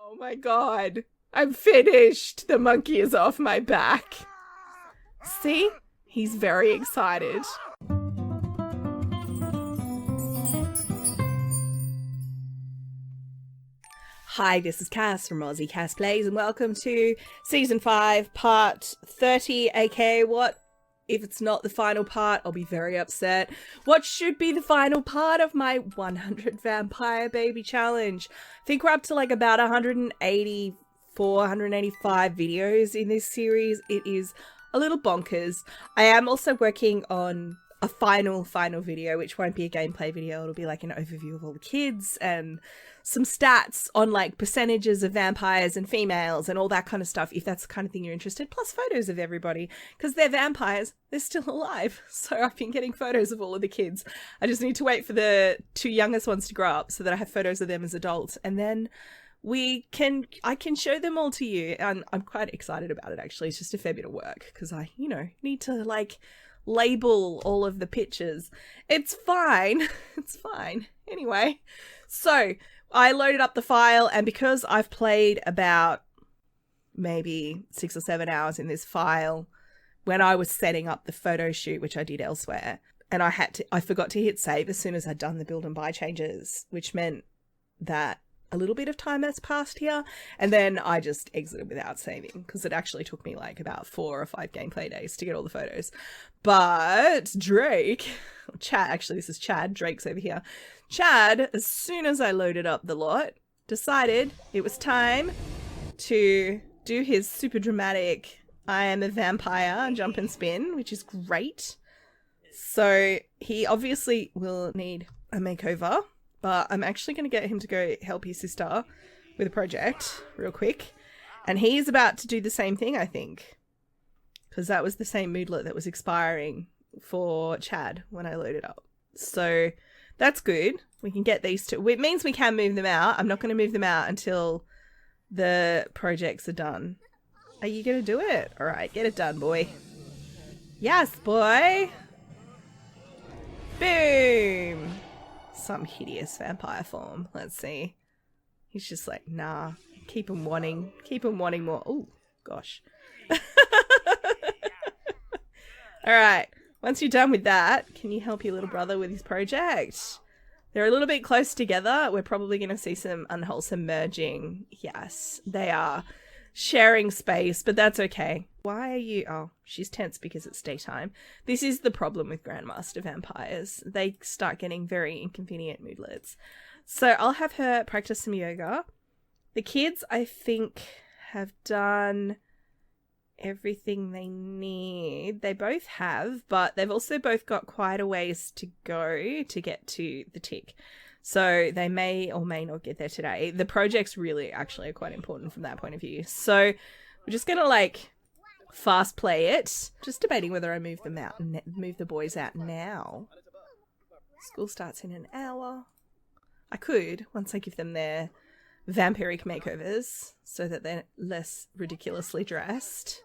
Oh my god. I'm finished. The monkey is off my back. See? He's very excited. Hi, this is Cass from Aussie Cass Plays, and welcome to Season 5, Part 30, aka what? If it's not the final part, I'll be very upset. What should be the final part of my 100 Vampire Baby Challenge? I think we're up to like about 184, 185 videos in this series. It is a little bonkers. I am also working on a final video, which won't be a gameplay video. It'll be like an overview of all the kids and some stats on like percentages of vampires and females and all that kind of stuff, if that's the kind of thing you're interested, plus photos of everybody, because they're vampires, they're still alive. So I've been getting photos of all of the kids. I just need to wait for the two youngest ones to grow up so that I have photos of them as adults, and then I can show them all to you. And I'm quite excited about it, actually. It's just a fair bit of work because I, need to like label all of the pictures. It's fine. It's fine. Anyway, so I loaded up the file, and because I've played about maybe 6 or 7 hours in this file when I was setting up the photo shoot, which I did elsewhere, and I forgot to hit save as soon as I'd done the build and buy changes, which meant that a little bit of time has passed here, and then I just exited without saving because it actually took me like about 4 or 5 gameplay days to get all the photos. But Chad, actually this is Chad, Drake's over here. Chad, as soon as I loaded up the lot, decided it was time to do his super dramatic I am a vampire jump and spin, which is great. So he obviously will need a makeover, but I'm actually going to get him to go help his sister with a project real quick. And he's about to do the same thing, I think, because that was the same moodlet that was expiring for Chad when I loaded up. So that's good. We can get these two. It means we can move them out. I'm not going to move them out until the projects are done. Are you going to do it? All right, get it done, boy. Yes, boy. Boom. Some hideous vampire form. Let's see. He's just like, nah. Keep him wanting more. Oh, gosh. All right. Once you're done with that, can you help your little brother with his project? They're a little bit close together. We're probably going to see some unwholesome merging. Yes, they are sharing space, but that's okay. Why are you... Oh, she's tense because it's daytime. This is the problem with Grandmaster Vampires. They start getting very inconvenient moodlets. So I'll have her practice some yoga. The kids, I think, have done everything they need. They both have, but they've also both got quite a ways to go to get to the tick. So they may or may not get there today. The projects really actually are quite important from that point of view. So we're just going to like fast play it. Just debating whether I move them out and move the boys out now. School starts in an hour. I could, once I give them their vampiric makeovers so that they're less ridiculously dressed.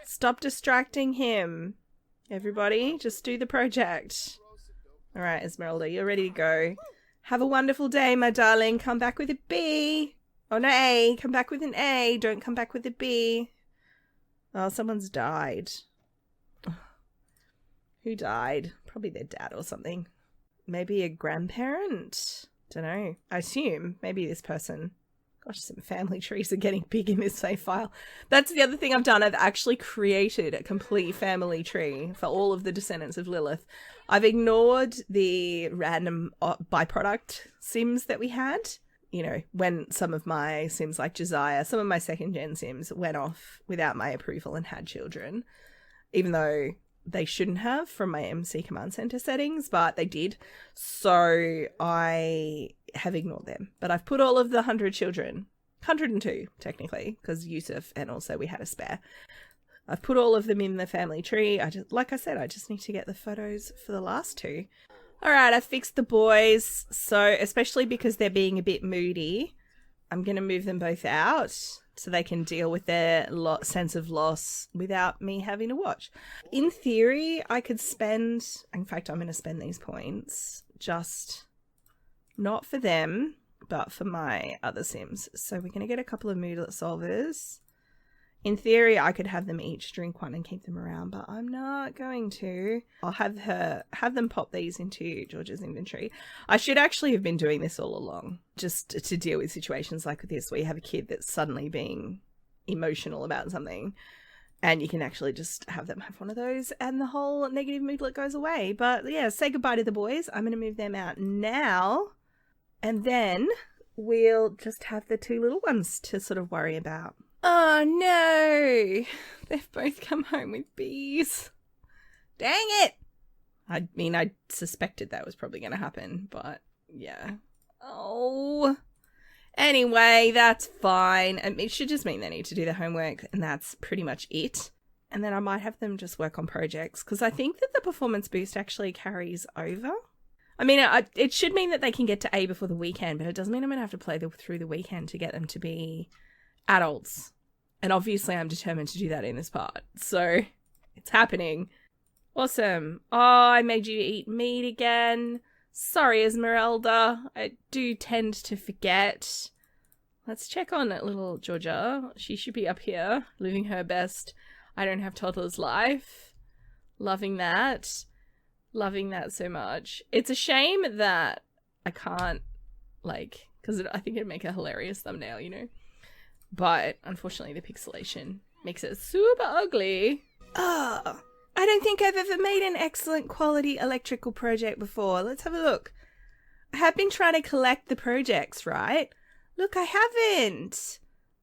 Stop distracting him. Everybody, just do the project. All right, Esmeralda, you're ready to go. Have a wonderful day, my darling. Come back with a B. Oh, no, A. Come back with an A. Don't come back with a B. Oh, someone's died. Who died? Probably their dad or something. Maybe a grandparent? Don't know. I assume maybe this person. Gosh, some family trees are getting big in this save file. That's the other thing I've done. I've actually created a complete family tree for all of the descendants of Lilith. I've ignored the random byproduct sims that we had. You know, when some of my sims like Josiah, some of my second gen sims went off without my approval and had children, even though they shouldn't have from my MC command center settings, but they did. So I have ignored them. But I've put all of the 100 children, 102 technically, because Yusuf and also we had a spare. I've put all of them in the family tree. Like I said, I just need to get the photos for the last two. All right, I fixed the boys. So especially because they're being a bit moody, I'm going to move them both out so they can deal with their sense of loss without me having to watch. In theory, I could spend... In fact, I'm going to spend these points just not for them, but for my other Sims. So we're going to get a couple of moodlet solvers. In theory, I could have them each drink one and keep them around, but I'm not going to. I'll have them pop these into Georgia's inventory. I should actually have been doing this all along, just to deal with situations like this where you have a kid that's suddenly being emotional about something, and you can actually just have them have one of those and the whole negative moodlet goes away. But yeah, say goodbye to the boys. I'm going to move them out now, and then we'll just have the two little ones to sort of worry about. Oh no, they've both come home with bees. Dang it. I mean, I suspected that was probably going to happen, but yeah. Oh. Anyway, that's fine. It should just mean they need to do their homework, and that's pretty much it. And then I might have them just work on projects, because I think that the performance boost actually carries over. I mean, it should mean that they can get to A before the weekend, but it doesn't mean I'm going to have to play through the weekend to get them to be adults. And obviously I'm determined to do that in this part. So it's happening. Awesome. Oh, I made you eat meat again. Sorry, Esmeralda. I do tend to forget. Let's check on little Georgia. She should be up here, living her best I don't have toddlers life. Loving that. Loving that so much. It's a shame that I can't, because I think it'd make a hilarious thumbnail, you know? But unfortunately the pixelation makes it super ugly. Oh, I don't think I've ever made an excellent quality electrical project before. Let's have a look. I have been trying to collect the projects, right? Look, I haven't.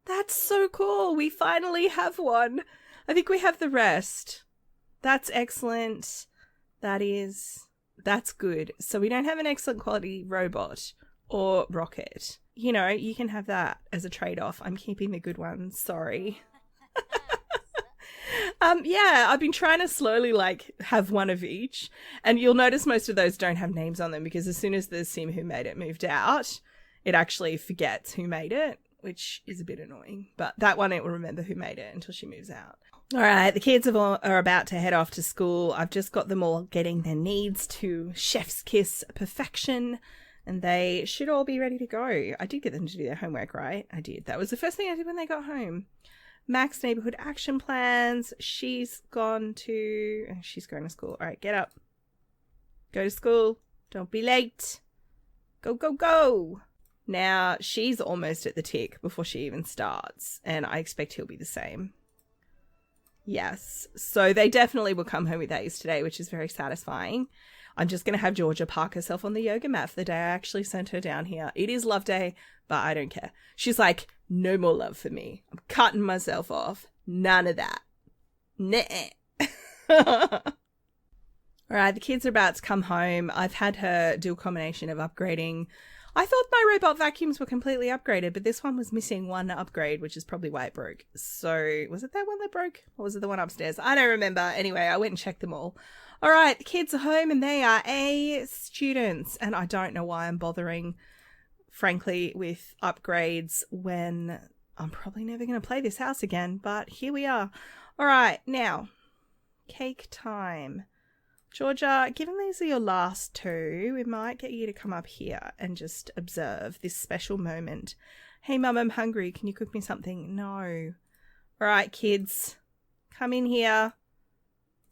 That's so cool. We finally have one. I think we have the rest. That's excellent. That's good. So we don't have an excellent quality robot or rocket. You know, you can have that as a trade-off. I'm keeping the good ones. Sorry. Yeah, I've been trying to slowly have one of each, and you'll notice most of those don't have names on them because as soon as the sim who made it moved out, it actually forgets who made it, which is a bit annoying. But that one, it will remember who made it until she moves out. All right, the kids are about to head off to school. I've just got them all getting their needs to chef's kiss perfection, and they should all be ready to go. I did get them to do their homework, right? I did. That was the first thing I did when they got home. Max neighborhood action plans. She's going to school. All right, get up. Go to school. Don't be late. Go, go, go. Now, she's almost at the tick before she even starts, and I expect he'll be the same. Yes. So they definitely will come home with A's today, which is very satisfying. I'm just going to have Georgia park herself on the yoga mat for the day I actually sent her down here. It is love day, but I don't care. She's like, no more love for me. I'm cutting myself off. None of that. Nah. All right, the kids are about to come home. I've had her do a combination of upgrading. I thought my robot vacuums were completely upgraded, but this one was missing one upgrade, which is probably why it broke. So was it that one that broke? Or was it the one upstairs? I don't remember. Anyway, I went and checked them all. All right, the kids are home and they are A students. And I don't know why I'm bothering, frankly, with upgrades when I'm probably never going to play this house again. But here we are. All right, now, cake time. Georgia, given these are your last two, we might get you to come up here and just observe this special moment. Hey, Mum, I'm hungry. Can you cook me something? No. All right, kids, come in here.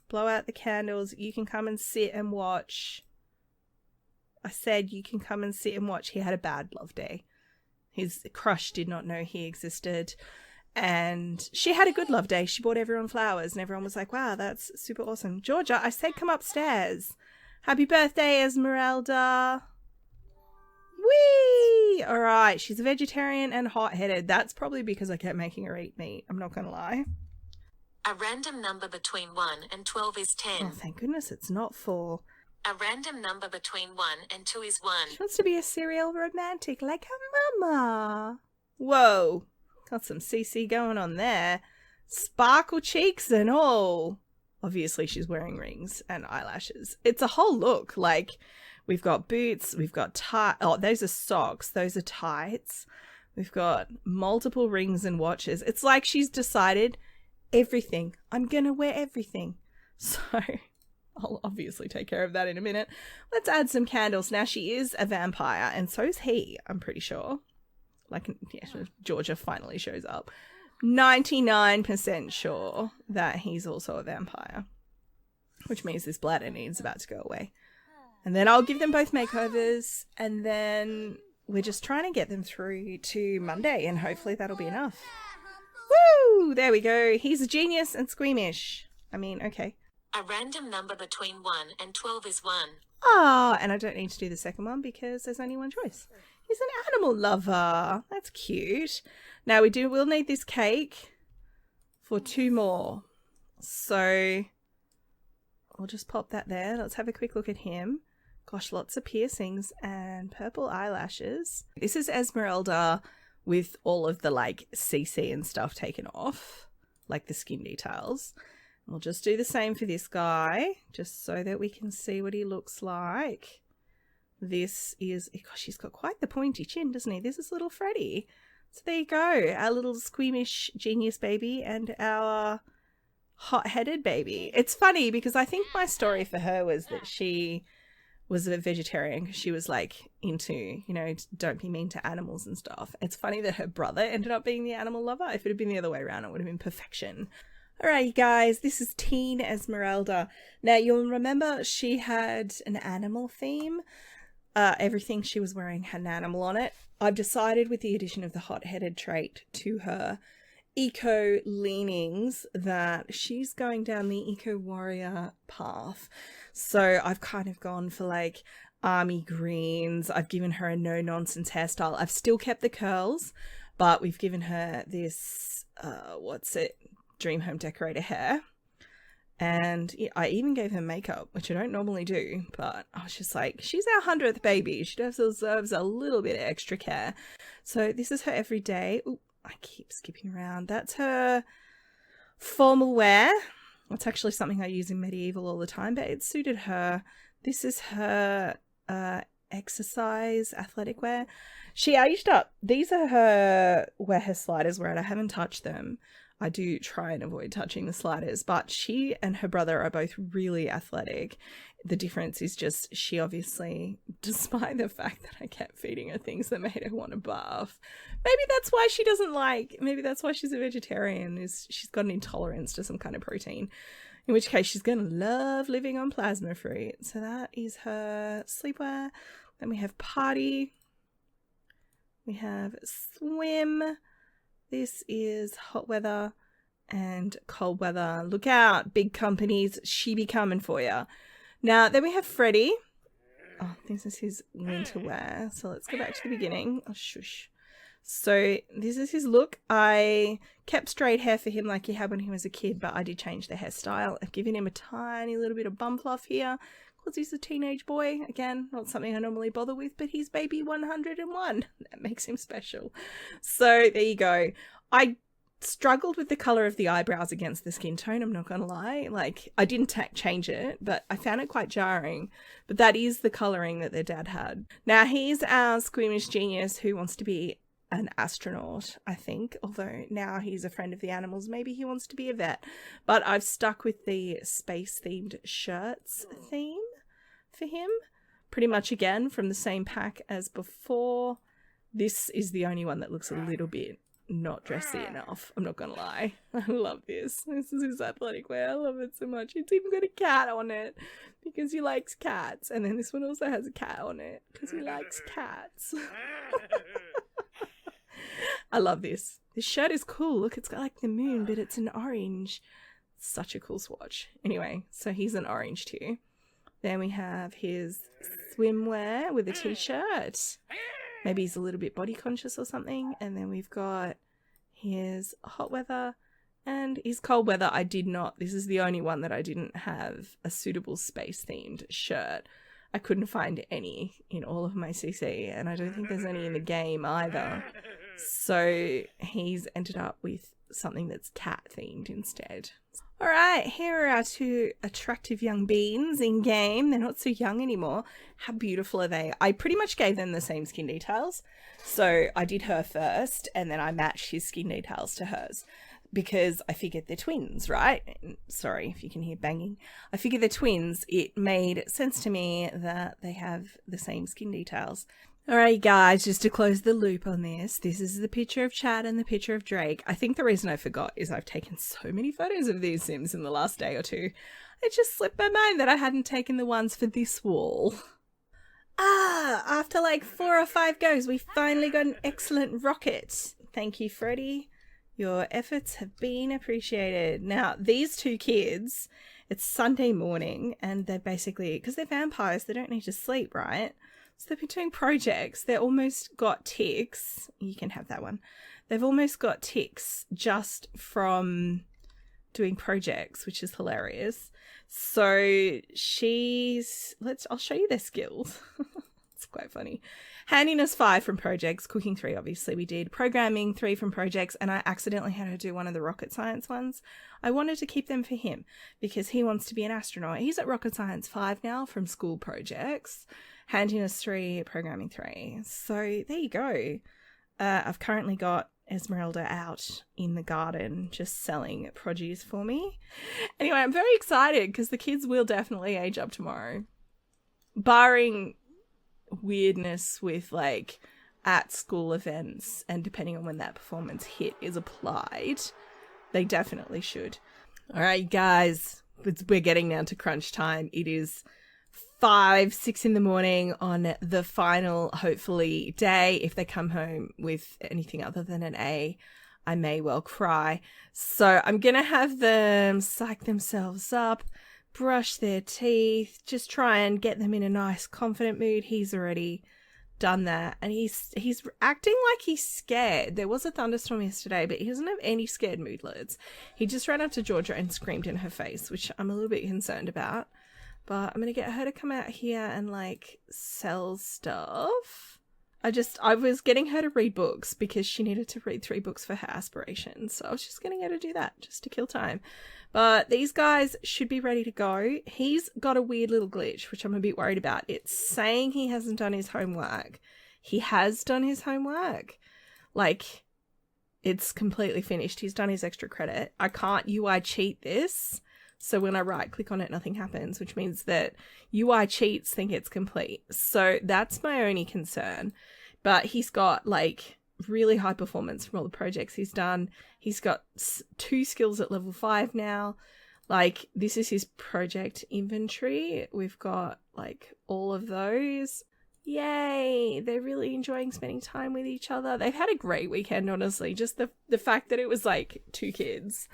Blow out the candles. You can come and sit and watch. I said you can come and sit and watch. He had a bad love day. His crush did not know he existed. And she had a good love day. She bought everyone flowers and everyone was like, wow, that's super awesome. Georgia, I said come upstairs. Happy birthday, Esmeralda. Whee! All right, she's a vegetarian and hot-headed. That's probably because I kept making her eat meat. I'm not going to lie. A random number between 1 and 12 is 10. Oh, thank goodness it's not 4. A random number between 1 and 2 is 1. She wants to be a serial romantic like her mama. Whoa. Got some CC going on there. Sparkle cheeks and all. Obviously, she's wearing rings and eyelashes. It's a whole look. We've got boots. We've got oh, those are socks. Those are tights. We've got multiple rings and watches. It's like she's decided everything. I'm going to wear everything. So, I'll obviously take care of that in a minute. Let's add some candles. Now, she is a vampire, and so is he, I'm pretty sure. Like, yeah, Georgia finally shows up. 99% sure that he's also a vampire, which means this bladder needs about to go away. And then I'll give them both makeovers, and then we're just trying to get them through to Monday, and hopefully that'll be enough. Woo! There we go. He's a genius and squeamish. I mean, okay. A random number between 1 and 12 is 1. Ah, and I don't need to do the second one because there's only one choice. He's an animal lover. That's cute. Now we'll need this cake for 2 more. So I'll just pop that there. Let's have a quick look at him. Gosh, lots of piercings and purple eyelashes. This is Esmeralda with all of the like CC and stuff taken off, like the skin details. We'll just do the same for this guy, just so that we can see what he looks like. This is, gosh, he's got quite the pointy chin, doesn't he? This is little Freddy. So there you go, our little squeamish genius baby and our hot-headed baby. It's funny because I think my story for her was that she was a vegetarian because she was like into, you know, don't be mean to animals and stuff. It's funny that her brother ended up being the animal lover. If it had been the other way around, it would have been perfection. Alright, you guys, this is Teen Esmeralda. Now, you'll remember she had an animal theme. Everything she was wearing had an animal on it. I've decided with the addition of the hot-headed trait to her eco leanings that she's going down the eco warrior path. So I've kind of gone for like army greens. I've given her a no-nonsense hairstyle. I've still kept the curls, but we've given her this, dream home decorator hair. And I even gave her makeup, which I don't normally do, but I was just like, she's our 100th baby. She deserves a little bit of extra care. So this is her everyday. Ooh, I keep skipping around. That's her formal wear. It's actually something I use in medieval all the time, but it suited her. This is her exercise athletic wear. She aged up. These are where her sliders were at. I haven't touched them. I do try and avoid touching the sliders, but she and her brother are both really athletic. The difference is just she obviously, despite the fact that I kept feeding her things that made her want to barf, maybe that's why maybe that's why she's a vegetarian, is she's got an intolerance to some kind of protein, in which case she's going to love living on plasma fruit. So that is her sleepwear. Then we have party. We have swim. This is hot weather and cold weather. Look out, big companies. She be coming for you. Now, then we have Freddy. Oh, this is his winter wear. So let's go back to the beginning. Oh, shush. So this is his look. I kept straight hair for him like he had when he was a kid, but I did change the hairstyle. I've given him a tiny little bit of bum fluff here because he's a teenage boy. Again, not something I normally bother with, but he's baby 101. That makes him special. So there you go. I struggled with the color of the eyebrows against the skin tone, I'm not gonna lie. Like, I didn't change it, but I found it quite jarring. But that is the coloring that their dad had. Now, he's our squeamish genius who wants to be an astronaut, I think, although now he's a friend of the animals. Maybe he wants to be a vet. But I've stuck with the space-themed shirts theme for him. Pretty much, again, from the same pack as before. This is the only one that looks a little bit not dressy enough, I'm not gonna lie. I love this. This is his athletic wear. I love it so much. It's even got a cat on it because he likes cats. And then this one also has a cat on it because he likes cats. I love this. This shirt is cool. Look, it's got like the moon, but it's an orange. Such a cool swatch. Anyway, so he's an orange too. Then we have his swimwear with a t-shirt. Maybe he's a little bit body conscious or something. And then we've got his hot weather and his cold weather. This is the only one that I didn't have a suitable space themed shirt. I couldn't find any in all of my CC, and I don't think there's any in the game either. So he's ended up with something that's cat themed instead. All right, here are our 2 attractive young beans in game. They're not so young anymore. How beautiful are they? I pretty much gave them the same skin details. So I did her first, and then I matched his skin details to hers. because I figured they're twins, right? Sorry if you can hear banging. I figured they're twins. It made sense to me that they have the same skin details. All right, guys, just to close the loop on this is the picture of Chad and the picture of Drake. I think the reason I forgot is I've taken so many photos of these Sims in the last day or two. It just slipped my mind that I hadn't taken the ones for this wall. After like 4 or 5 goes, we finally got an excellent rocket. Thank you, Freddie. Your efforts have been appreciated. Now, these 2 kids, it's Sunday morning, and they're basically, because they're vampires, they don't need to sleep, right? So they've been doing projects. They're almost got ticks. You can have that one. They've almost got ticks just from doing projects, which is hilarious. So I'll show you their skills. It's quite funny. Handiness 5 from projects, cooking 3 obviously we did, programming 3 from projects, and I accidentally had her do one of the rocket science ones. I wanted to keep them for him because he wants to be an astronaut. He's at rocket science 5 now from school projects. Handiness 3, programming 3. So there you go. I've currently got Esmeralda out in the garden just selling produce for me. Anyway, I'm very excited because the kids will definitely age up tomorrow. Barring weirdness with like at school events and depending on when that performance hit is applied, they definitely should. All right, guys, we're getting down to crunch time. It is 5-6 in the morning on the final, hopefully, day. If they come home with anything other than an A, I may well cry. So I'm going to have them psych themselves up, brush their teeth, just try and get them in a nice, confident mood. He's already done that, and he's acting like he's scared. There was a thunderstorm yesterday, but he doesn't have any scared moodlets. He just ran up to Georgia and screamed in her face, which I'm a little bit concerned about. But I'm going to get her to come out here and, like, sell stuff. I was getting her to read books because she needed to read 3 books for her aspirations. So I was just getting her to do that just to kill time. But these guys should be ready to go. He's got a weird little glitch, which I'm a bit worried about. It's saying he hasn't done his homework. He has done his homework. Like, it's completely finished. He's done his extra credit. I can't UI cheat this. So when I right-click on it, nothing happens, which means that UI cheats think it's complete. So that's my only concern. But he's got, like, really high performance from all the projects he's done. He's got 2 skills at level 5 now. Like, this is his project inventory. We've got, like, all of those. Yay! They're really enjoying spending time with each other. They've had a great weekend, honestly. Just the fact that it was, like, 2 kids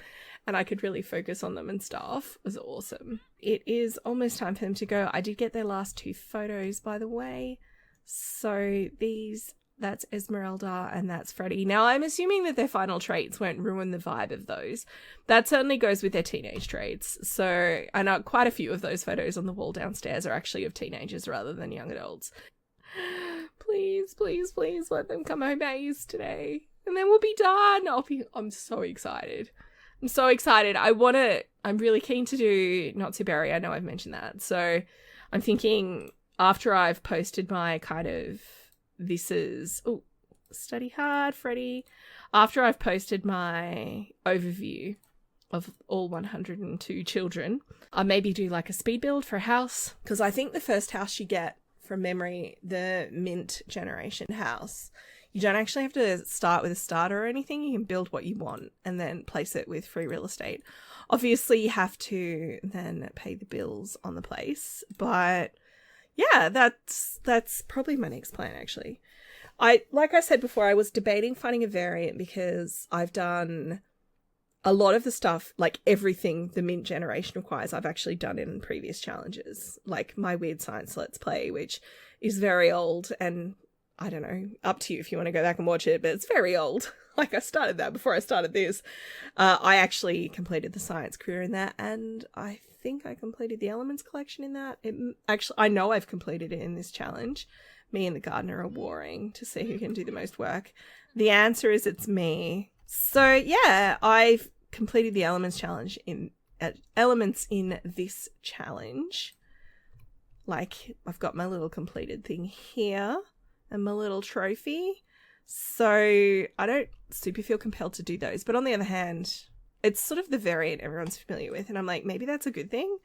and I could really focus on them and stuff was awesome. It is almost time for them to go. I did get their last 2 photos, by the way. So that's Esmeralda and that's Freddie. Now, I'm assuming that their final traits won't ruin the vibe of those. That certainly goes with their teenage traits. So I know quite a few of those photos on the wall downstairs are actually of teenagers rather than young adults. Please, please, please let them come home A's today. And then we'll be done. I'm so excited. I'm so excited. I'm really keen to do Not So Berry. I know I've mentioned that. So I'm thinking after I've posted my kind of study hard, Freddie. After I've posted my overview of all 102 children, I maybe do like a speed build for a house. Because I think the first house you get from memory, the mint generation house, you don't actually have to start with a starter or anything. You can build what you want and then place it with free real estate. Obviously, you have to then pay the bills on the place. But yeah, that's probably my next plan, actually. Like I said before, I was debating finding a variant because I've done a lot of the stuff, like everything the mint generation requires, I've actually done in previous challenges. Like my Weird Science Let's Play, which is very old and I don't know, up to you if you want to go back and watch it, but it's very old. Like I started that before I started this. I actually completed the science career in that, and I think I completed the elements collection in that. I know I've completed it in this challenge. Me and the gardener are warring to see who can do the most work. The answer is it's me. So yeah, I've completed the elements challenge elements in this challenge. Like I've got my little completed thing here and my little trophy. So I don't super feel compelled to do those. But on the other hand, it's sort of the variant everyone's familiar with. And I'm like, maybe that's a good thing.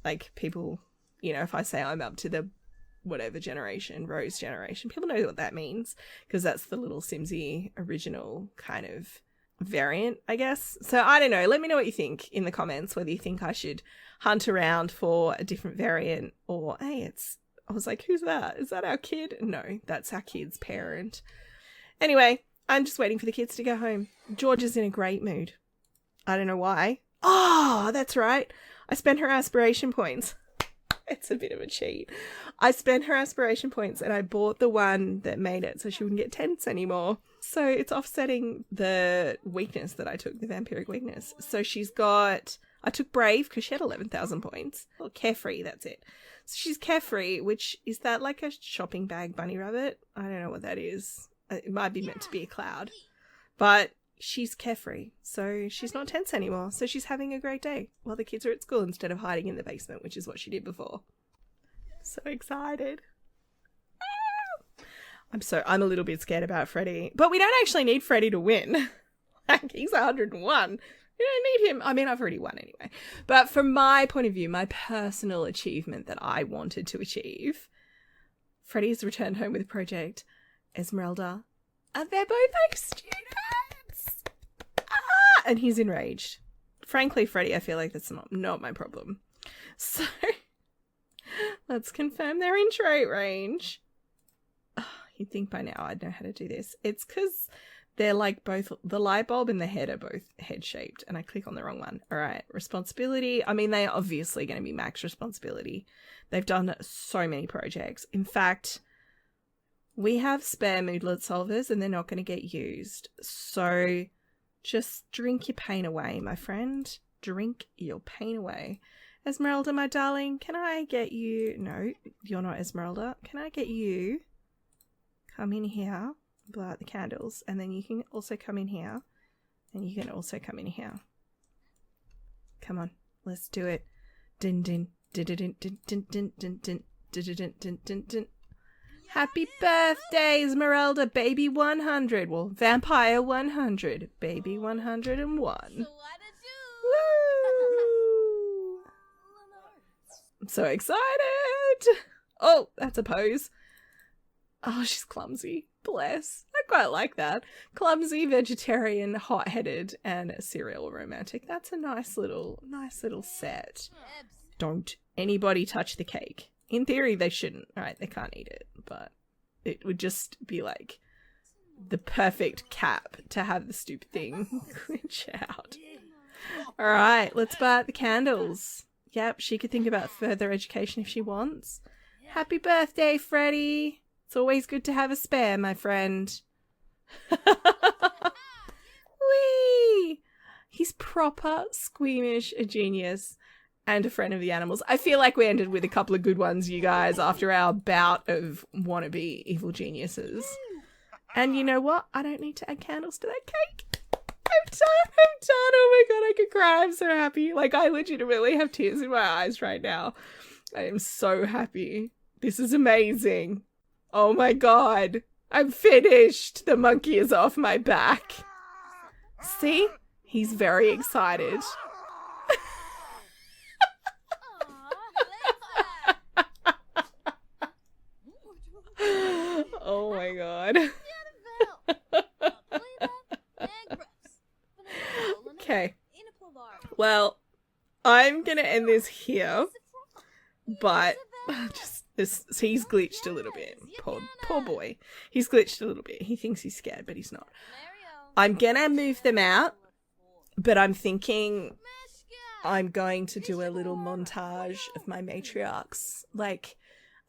Like people, you know, if I say I'm up to the whatever generation, Rose generation, people know what that means because that's the little Simsy original kind of variant, I guess. So I don't know. Let me know what you think in the comments, whether you think I should hunt around for a different variant or, hey, I was like, who's that? Is that our kid? No, that's our kid's parent. Anyway, I'm just waiting for the kids to go home. George is in a great mood. I don't know why. Oh, that's right. I spent her aspiration points. It's a bit of a cheat. I spent her aspiration points and I bought the one that made it so she wouldn't get tense anymore. So it's offsetting the weakness that I took, the vampiric weakness. So I took Brave because she had 11,000 points. Or Carefree, that's it. So she's Carefree, which is that like a shopping bag bunny rabbit? I don't know what that is. It might be meant to be a cloud. But she's carefree, so she's not tense anymore. So she's having a great day while the kids are at school instead of hiding in the basement, which is what she did before. So excited. I'm a little bit scared about Freddy. But we don't actually need Freddy to win. Like, he's 101. We don't need him. I mean, I've already won anyway. But from my point of view, my personal achievement that I wanted to achieve, Freddy's returned home with Project Esmeralda. And they're both like students. And he's enraged. Frankly, Freddy, I feel like that's not my problem. So let's confirm they're in trait range. Oh, you'd think by now I'd know how to do this. It's because they're like both, the light bulb and the head are both head shaped, and I click on the wrong one. All right, responsibility. I mean, they are obviously going to be max responsibility. They've done so many projects. In fact, we have spare moodlet solvers and they're not going to get used. So just drink your pain away, my friend. Drink your pain away. Esmeralda, my darling, can I get you? No, you're not Esmeralda. Can I get you? Come in here, blow out the candles, and then you can also come in here, and you can also come in here. Come on, let's do it. Din din din din din din din din din din din din din. Happy birthday, Esmeralda, baby 100. Well, vampire 100, baby 101. Woo! I'm so excited. Oh, that's a pose. Oh, she's clumsy. Bless. I quite like that. Clumsy, vegetarian, hot-headed, and serial romantic. That's a nice little set. Don't anybody touch the cake. In theory, they shouldn't, right? They can't eat it, but it would just be like the perfect cap to have the stupid thing glitch out. All right, let's buy out the candles. Yep, she could think about further education if she wants. Happy birthday, Freddy. It's always good to have a spare, my friend. Whee! He's proper squeamish, a genius. And a friend of the animals. I feel like we ended with a couple of good ones, you guys, after our bout of wannabe evil geniuses. And you know what? I don't need to add candles to that cake. I'm done. Oh my god, I could cry. I'm so happy. Like, I legitimately have tears in my eyes right now. I am so happy. This is amazing. Oh my god. I'm finished. The monkey is off my back. See? He's very excited. Oh my god. Okay. Well, I'm gonna end this here, but he's glitched a little bit. Poor boy. He's glitched a little bit. He thinks he's scared, but he's not. I'm gonna move them out, but I'm thinking I'm going to do a little montage of my matriarchs. Like,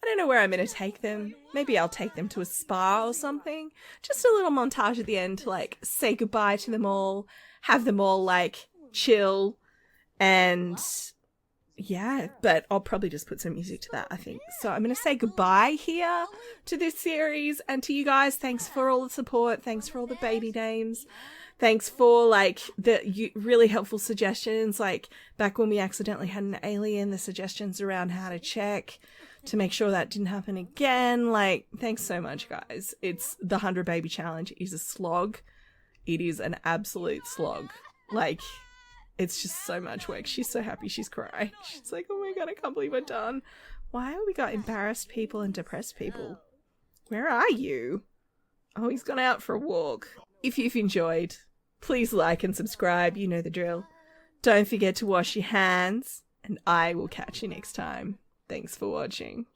I don't know where I'm going to take them. Maybe I'll take them to a spa or something. Just a little montage at the end to, like, say goodbye to them all. Have them all, like, chill. And, yeah. But I'll probably just put some music to that, I think. So I'm going to say goodbye here to this series. And to you guys, thanks for all the support. Thanks for all the baby names. Thanks for, like, the really helpful suggestions. Like, back when we accidentally had an alien, the suggestions around how to check to make sure that didn't happen again. Like, thanks so much, guys. It's the 100 baby challenge is a slog. It is an absolute slog. Like, it's just so much work. She's so happy. She's crying. She's like, oh my God, I can't believe we're done. Why have we got embarrassed people and depressed people? Where are you? Oh, he's gone out for a walk. If you've enjoyed, please like and subscribe. You know the drill. Don't forget to wash your hands, and I will catch you next time. Thanks for watching.